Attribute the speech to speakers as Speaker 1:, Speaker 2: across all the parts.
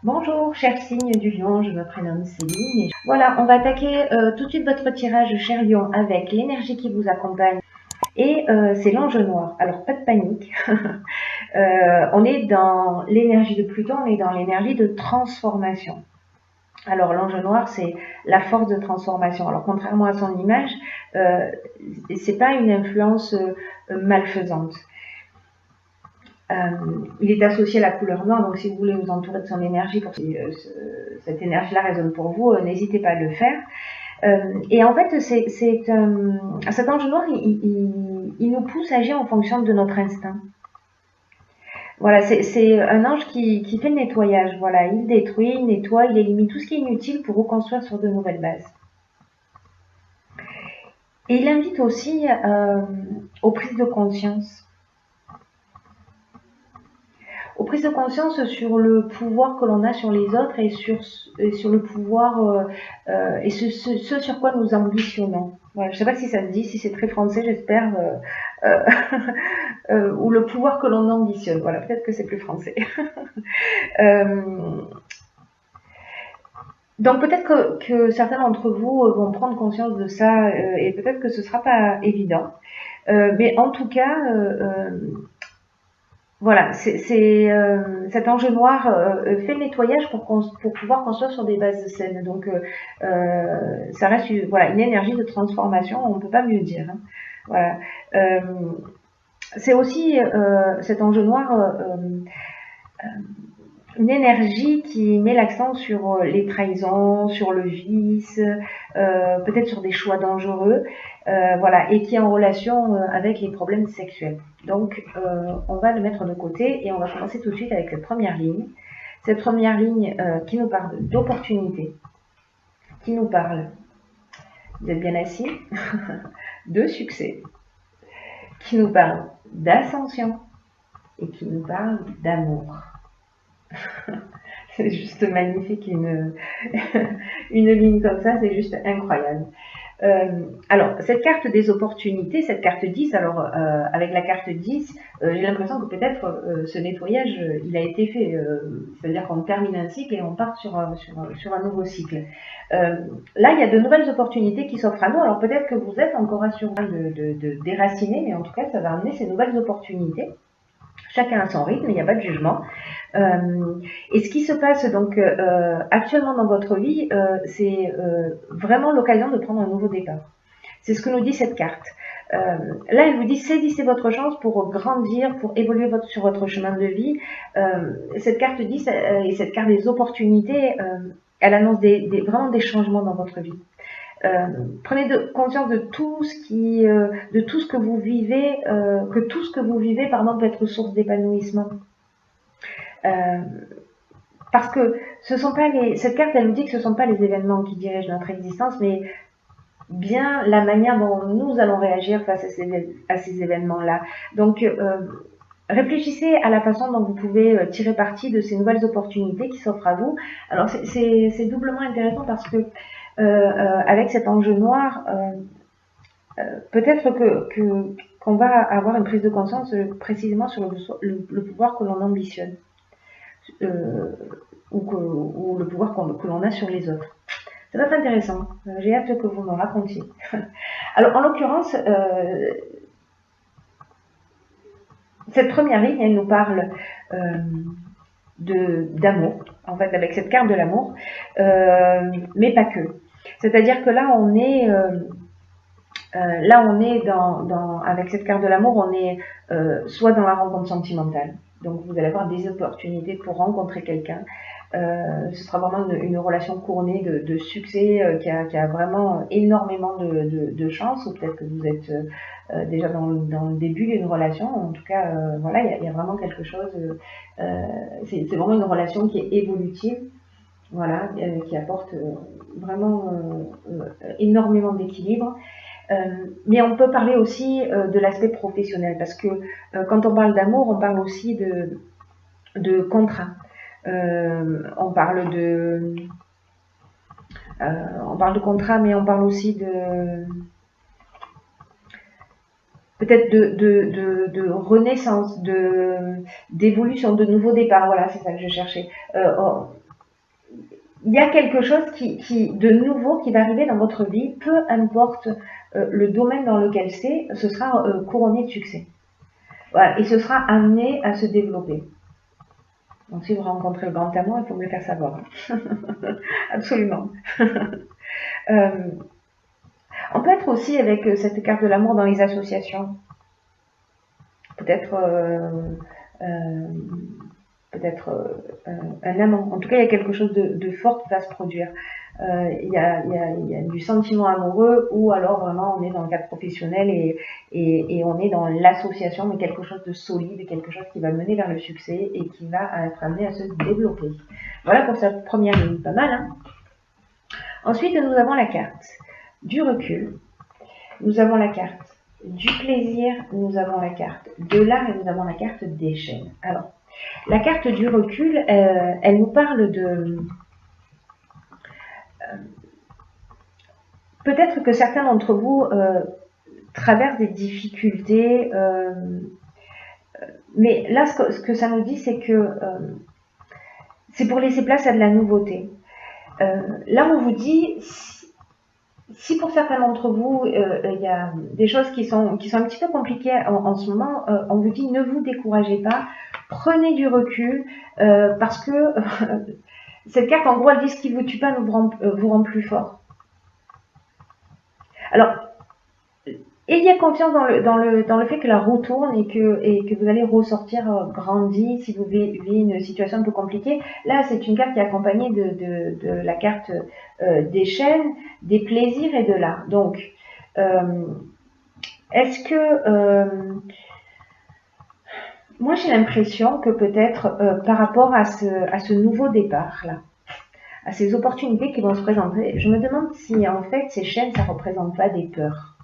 Speaker 1: Bonjour, cher signe du lion, je me prénomme Céline. Voilà, on va attaquer tout de suite votre tirage, cher lion, avec l'énergie qui vous accompagne. Et c'est l'ange noir. Alors, pas de panique. On est dans l'énergie de Pluton, on est dans l'énergie de transformation. Alors, l'ange noir, c'est la force de transformation. Alors, contrairement à son image, c'est pas une influence malfaisante. Il est associé à la couleur noire, donc si vous voulez vous entourer de son énergie, pour que cette énergie-là résonne pour vous, n'hésitez pas à le faire. Et en fait, cet ange noir, il nous pousse à agir en fonction de notre instinct. Voilà, c'est un ange qui fait le nettoyage. Voilà, il détruit, il nettoie, il élimine tout ce qui est inutile pour reconstruire sur de nouvelles bases. Et il invite aussi aux prises de conscience. Aux prises de conscience sur le pouvoir que l'on a sur les autres et sur le pouvoir et ce sur quoi nous ambitionnons. Voilà, je ne sais pas si ça se dit, si c'est très français, j'espère, ou le pouvoir que l'on ambitionne. Voilà, peut-être que c'est plus français. Donc peut-être que certains d'entre vous vont prendre conscience de ça et peut-être que ce ne sera pas évident. Mais en tout cas, voilà, cet ange noir fait le nettoyage pour pouvoir construire sur des bases saines. Donc, ça reste voilà, une énergie de transformation, on ne peut pas mieux dire. Hein. Voilà. C'est aussi cet ange noir une énergie qui met l'accent sur les trahisons, sur le vice, peut-être sur des choix dangereux, voilà, et qui est en relation avec les problèmes sexuels. Donc, on va le mettre de côté et on va commencer tout de suite avec cette première ligne. Cette première ligne qui nous parle d'opportunité, qui nous parle, vous êtes bien assis, de succès, qui nous parle d'ascension et qui nous parle d'amour. C'est juste magnifique, une ligne comme ça, c'est juste incroyable. Alors, cette carte des opportunités, cette carte 10, alors avec la carte 10, j'ai l'impression que peut-être ce nettoyage, il a été fait, c'est-à-dire qu'on termine un cycle et on part sur un nouveau cycle. Là, il y a de nouvelles opportunités qui s'offrent à nous, alors peut-être que vous êtes encore assuré de déraciner, mais en tout cas, ça va amener ces nouvelles opportunités. Chacun a son rythme, il n'y a pas de jugement. Et ce qui se passe donc actuellement dans votre vie, c'est vraiment l'occasion de prendre un nouveau départ. C'est ce que nous dit cette carte. Là, elle vous dit saisissez votre chance pour grandir, pour évoluer sur votre chemin de vie. Cette carte dit, et cette carte des opportunités, elle annonce vraiment des changements dans votre vie. Prenez conscience de tout ce que vous vivez, que tout ce que vous vivez, pardon, peut être source d'épanouissement. Parce que cette carte, elle nous dit que ce ne sont pas les événements qui dirigent notre existence, mais bien la manière dont nous allons réagir face à ces événements-là. Donc, réfléchissez à la façon dont vous pouvez tirer parti de ces nouvelles opportunités qui s'offrent à vous. Alors, c'est doublement intéressant parce que avec cet enjeu noir, peut-être qu'on va avoir une prise de conscience précisément sur le pouvoir que l'on ambitionne. Ou le pouvoir que l'on a sur les autres. Ça va être intéressant. J'ai hâte que vous me racontiez. Alors, en l'occurrence, cette première ligne, elle nous parle d'amour, en fait, avec cette carte de l'amour, mais pas que. C'est-à-dire que là, on est avec cette carte de l'amour, on est soit dans la rencontre sentimentale. Donc, vous allez avoir des opportunités pour rencontrer quelqu'un. Ce sera vraiment une relation couronnée de succès qui a vraiment énormément de chance, ou peut-être que vous êtes déjà dans le début d'une relation. En tout cas, voilà, il y a vraiment quelque chose. C'est vraiment une relation qui est évolutive, voilà, qui apporte vraiment énormément d'équilibre. Mais on peut parler aussi de l'aspect professionnel, parce que quand on parle d'amour, on parle aussi de contrat. On parle de contrat, mais on parle aussi peut-être de renaissance, d'évolution, de nouveaux départs. Voilà, c'est ça que je cherchais. il y a quelque chose de nouveau qui va arriver dans votre vie, peu importe le domaine dans lequel c'est, ce sera couronné de succès. Voilà, et ce sera amené à se développer. Donc si vous rencontrez le grand amour, il faut me le faire savoir. Absolument. On peut être aussi avec cette carte de l'amour dans les associations. Peut-être un amant. En tout cas, il y a quelque chose de fort qui va se produire. Il y a du sentiment amoureux, ou alors vraiment on est dans le cadre professionnel et on est dans l'association, mais quelque chose de solide, quelque chose qui va mener vers le succès et qui va être amené à se développer. Voilà pour cette première ligne, pas mal, hein? Ensuite, nous avons la carte du recul, nous avons la carte du plaisir, nous avons la carte de l'art et nous avons la carte des chaînes. Alors, la carte du recul, elle nous parle de... peut-être que certains d'entre vous traversent des difficultés, mais là, ce que ça nous dit, c'est que c'est pour laisser place à de la nouveauté. Là, on vous dit, si pour certains d'entre vous, il y a des choses qui sont un petit peu compliquées en ce moment, on vous dit ne vous découragez pas, prenez du recul, parce que cette carte, en gros, elle dit ce qui vous tue pas vous rend plus fort. Alors, ayez confiance dans le fait que la roue tourne et que vous allez ressortir grandi si vous vivez une situation un peu compliquée. Là, c'est une carte qui est accompagnée de la carte des chaînes, des plaisirs et de l'art. Donc, est-ce que... moi, j'ai l'impression que peut-être par rapport à ce nouveau départ-là, à ces opportunités qui vont se présenter, je me demande si en fait ces chaînes, ça ne représente pas des peurs.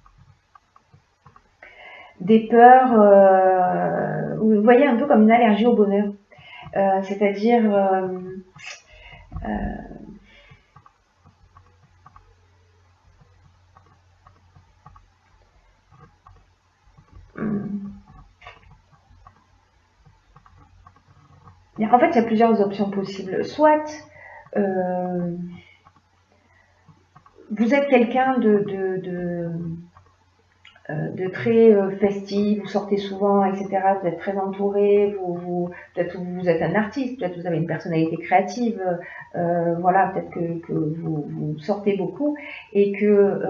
Speaker 1: Des peurs, vous voyez, un peu comme une allergie au bonheur. C'est-à-dire... en fait, il y a plusieurs options possibles. Soit vous êtes quelqu'un de très festif, vous sortez souvent, etc. Vous êtes très entouré, peut-être vous êtes un artiste, peut-être vous avez une personnalité créative, voilà, peut-être que vous sortez beaucoup et que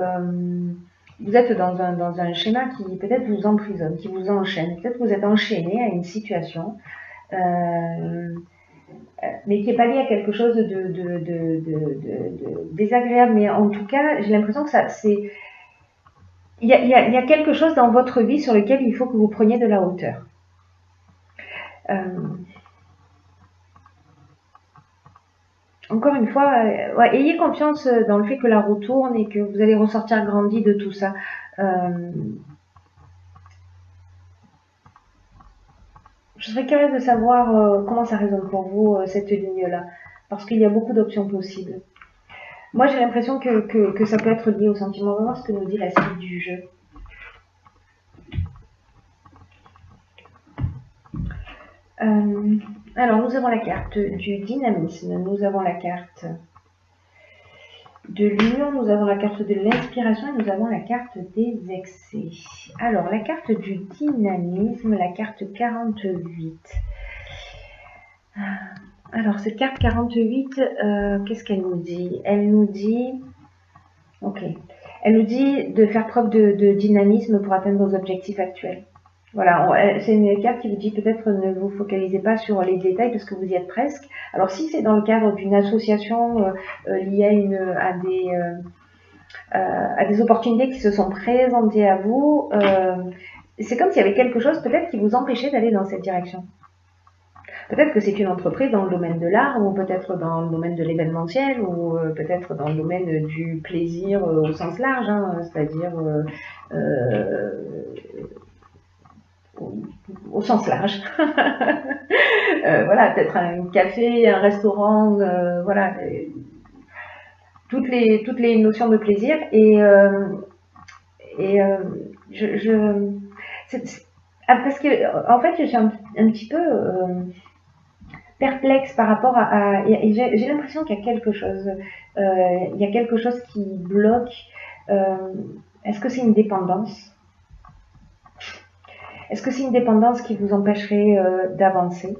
Speaker 1: vous êtes dans un schéma qui peut-être vous emprisonne, qui vous enchaîne. Peut-être que vous êtes enchaîné à une situation, mais qui n'est pas lié à quelque chose de désagréable. Mais en tout cas, j'ai l'impression que c'est... Il y a quelque chose dans votre vie sur lequel il faut que vous preniez de la hauteur. Encore une fois, ouais, ayez confiance dans le fait que la roue tourne et que vous allez ressortir grandi de tout ça. Je serais curieuse de savoir comment ça résonne pour vous, cette ligne-là, parce qu'il y a beaucoup d'options possibles. Moi, j'ai l'impression que ça peut être lié au sentiment. On va voir ce que nous dit la suite du jeu. Alors, nous avons la carte du dynamisme, nous avons la carte de l'union, nous avons la carte de l'inspiration et nous avons la carte des excès. Alors, la carte du dynamisme, la carte 48. Alors, cette carte 48, qu'est-ce qu'elle nous dit? Elle nous dit... Ok. Elle nous dit de faire preuve de dynamisme pour atteindre vos objectifs actuels. Voilà, c'est une carte qui vous dit peut-être ne vous focalisez pas sur les détails parce que vous y êtes presque. Alors si c'est dans le cadre d'une association liée à des opportunités qui se sont présentées à vous, c'est comme s'il y avait quelque chose peut-être qui vous empêchait d'aller dans cette direction. Peut-être que c'est une entreprise dans le domaine de l'art, ou peut-être dans le domaine de l'événementiel, ou peut-être dans le domaine du plaisir au sens large, hein, c'est-à-dire au sens large. Voilà, peut-être un café, un restaurant, voilà, toutes les notions de plaisir. Parce que en fait, je suis un petit peu perplexe par rapport et j'ai l'impression qu'il y a quelque chose, qui bloque. Est-ce que c'est une dépendance? Est-ce que c'est une dépendance qui vous empêcherait d'avancer?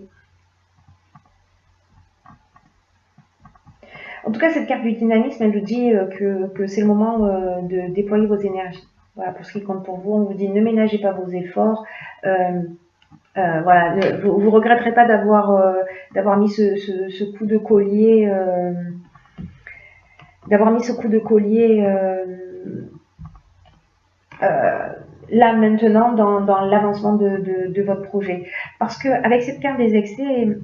Speaker 1: En tout cas, cette carte du dynamisme, elle nous dit que c'est le moment de déployer vos énergies. Voilà, pour ce qui compte pour vous, on vous dit ne ménagez pas vos efforts. Voilà, vous regretterez pas d'avoir mis ce coup de collier, là maintenant dans l'avancement de votre projet. Parce que avec cette carte des excès,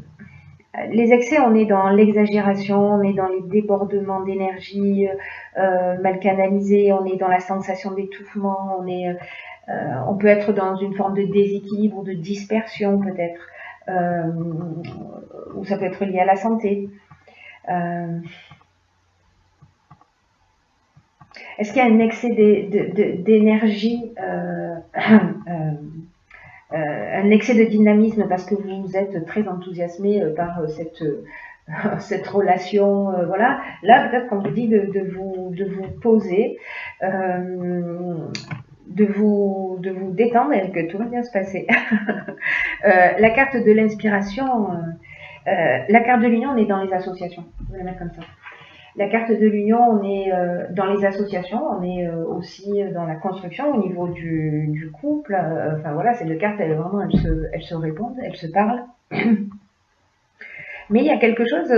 Speaker 1: on est dans l'exagération, on est dans les débordements d'énergie mal canalisés, on est dans la sensation d'étouffement, on peut être dans une forme de déséquilibre ou de dispersion peut-être, ou ça peut être lié à la santé. Est-ce qu'il y a un excès d'énergie, un excès de dynamisme parce que vous êtes très enthousiasmé par cette relation, voilà. Là, peut-être qu'on vous dit de vous poser, de vous détendre et que tout va bien se passer. La carte de l'inspiration, la carte de l'union, on est dans les associations. Je vais la mettre comme ça. La carte de l'union, on est dans les associations, on est aussi dans la construction au niveau du couple. Enfin voilà, ces deux cartes, elles se répondent, elles se parlent. Mais il y a quelque chose,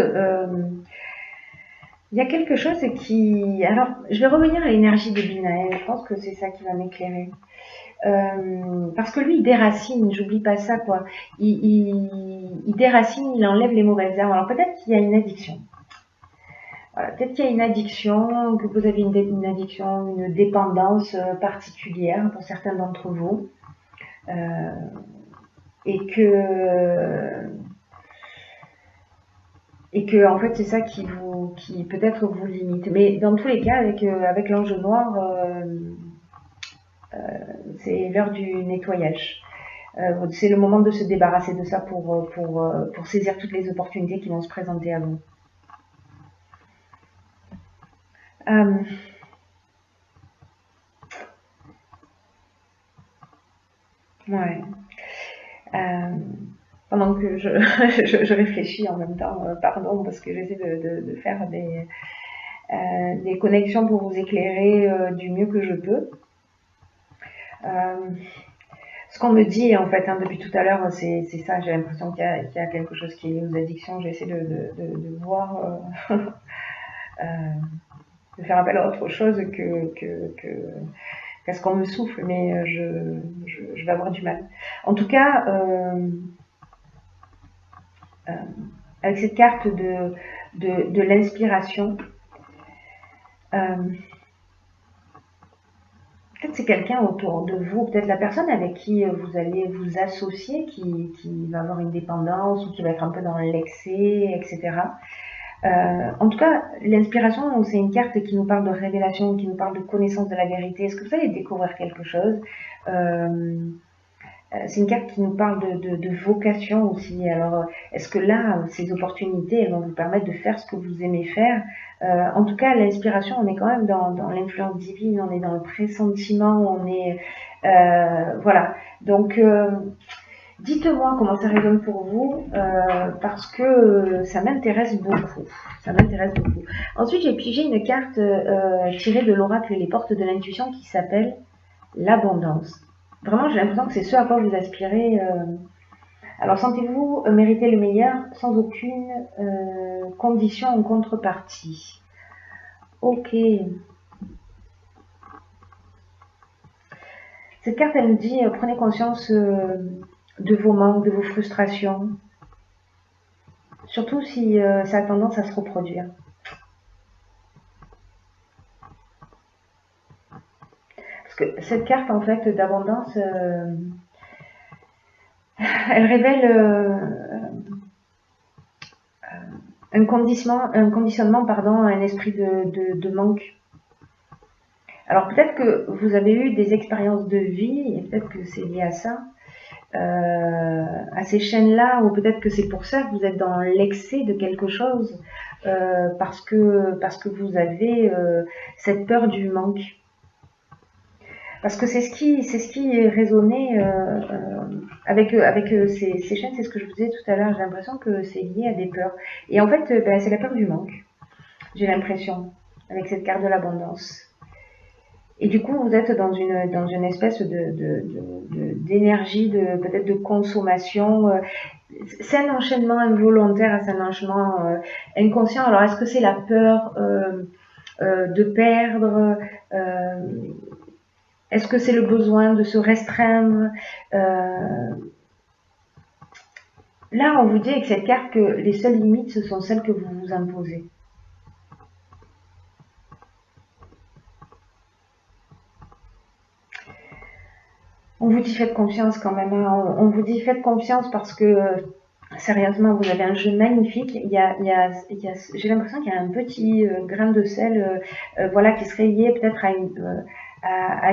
Speaker 1: qui... Alors, je vais revenir à l'énergie de Binaël. Je pense que c'est ça qui va m'éclairer. Parce que lui, il déracine, j'oublie pas ça, quoi. Il déracine, il enlève les mauvaises herbes. Alors peut-être qu'il y a une addiction. Voilà, peut-être qu'il y a une addiction, que vous avez une addiction, une dépendance particulière pour certains d'entre vous. Et que en fait c'est ça qui peut-être vous limite. Mais dans tous les cas, avec l'ange noir, c'est l'heure du nettoyage. C'est le moment de se débarrasser de ça pour saisir toutes les opportunités qui vont se présenter à vous. Ouais. Pendant que je réfléchis en même temps, pardon, parce que j'essaie de faire des connexions pour vous éclairer du mieux que je peux. Ce qu'on me dit en fait depuis tout à l'heure, c'est ça, j'ai l'impression qu'il y a quelque chose qui est lié aux addictions. J'essaie de voir, de faire appel à autre chose qu'à ce qu'on me souffle, mais je vais avoir du mal. En tout cas, avec cette carte de l'inspiration, peut-être c'est quelqu'un autour de vous, peut-être la personne avec qui vous allez vous associer, qui va avoir une dépendance ou qui va être un peu dans l'excès, etc. En tout cas, l'inspiration, c'est une carte qui nous parle de révélation, qui nous parle de connaissance de la vérité. Est-ce que vous allez découvrir quelque chose? C'est une carte qui nous parle de vocation aussi. Alors, est-ce que là, ces opportunités, elles vont vous permettre de faire ce que vous aimez faire? En tout cas, l'inspiration, on est quand même dans l'influence divine, on est dans le pressentiment, on est... voilà. Donc, dites-moi comment ça résonne pour vous, parce que ça m'intéresse beaucoup. Ça m'intéresse beaucoup. Ensuite, j'ai pigé une carte tirée de l'oracle Les Portes de l'Intuition qui s'appelle l'abondance. Vraiment, j'ai l'impression que c'est ce à quoi vous aspirez. Alors, sentez-vous mériter le meilleur sans aucune condition en contrepartie. Ok. Cette carte, elle nous dit, prenez conscience de vos manques, de vos frustrations. Surtout si ça a tendance à se reproduire. Parce que cette carte, en fait, d'abondance, elle révèle un conditionnement, un esprit de manque. Alors peut-être que vous avez eu des expériences de vie, et peut-être que c'est lié à ça, à ces chaînes-là, ou peut-être que c'est pour ça que vous êtes dans l'excès de quelque chose, parce que vous avez cette peur du manque. Parce que c'est ce qui est résonné avec ces chaînes, c'est ce que je vous disais tout à l'heure, j'ai l'impression que c'est lié à des peurs. Et en fait, c'est la peur du manque, j'ai l'impression, avec cette carte de l'abondance. Et du coup, vous êtes dans une espèce d'énergie, peut-être de consommation. C'est un enchaînement involontaire, c'est un enchaînement inconscient. Alors, est-ce que c'est la peur de perdre est-ce que c'est le besoin de se restreindre Là, on vous dit avec cette carte que les seules limites, ce sont celles que vous vous imposez. On vous dit faites confiance quand même. Hein. On vous dit faites confiance parce que sérieusement, vous avez un jeu magnifique. J'ai l'impression qu'il y a un petit grain de sel, voilà, qui serait lié peut-être à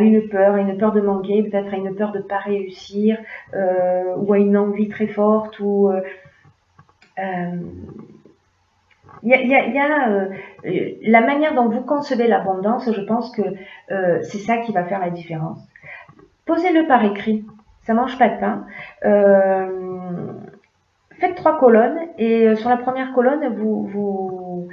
Speaker 1: une peur de manquer, peut-être à une peur de ne pas réussir, ou à une envie très forte, ou la manière dont vous concevez l'abondance, je pense que c'est ça qui va faire la différence. Posez-le par écrit, ça mange pas de pain. Faites 3 colonnes et sur la première colonne, vous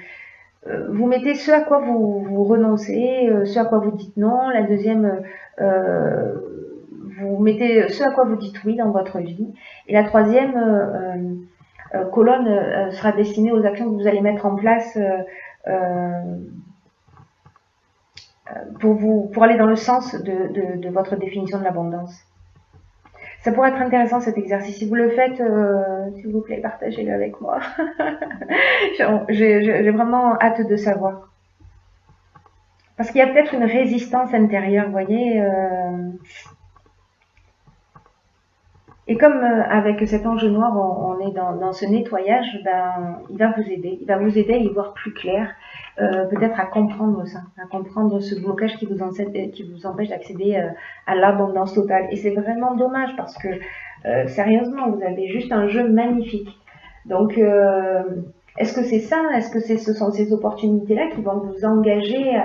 Speaker 1: mettez ce à quoi vous renoncez, ce à quoi vous dites non. La deuxième, vous mettez ce à quoi vous dites oui dans votre vie. Et la troisième colonne sera destinée aux actions que vous allez mettre en place pour aller dans le sens de votre définition de l'abondance. Ça pourrait être intéressant cet exercice. Si vous le faites, s'il vous plaît, partagez-le avec moi. J'ai vraiment hâte de savoir. Parce qu'il y a peut-être une résistance intérieure, vous voyez. Et comme avec cet ange noir, on est dans ce nettoyage, ben, il va vous aider. Il va vous aider à y voir plus clair, peut-être à comprendre ça, à comprendre ce blocage qui vous empêche d'accéder à l'abondance totale. Et c'est vraiment dommage parce que, sérieusement, vous avez juste un jeu magnifique. Donc, est-ce que c'est ça? Est-ce que ce sont ces opportunités-là qui vont vous engager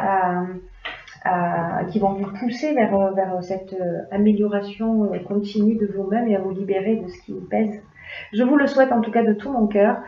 Speaker 1: qui vont vous pousser vers cette amélioration continue de vous-même et à vous libérer de ce qui vous pèse. Je vous le souhaite en tout cas de tout mon cœur.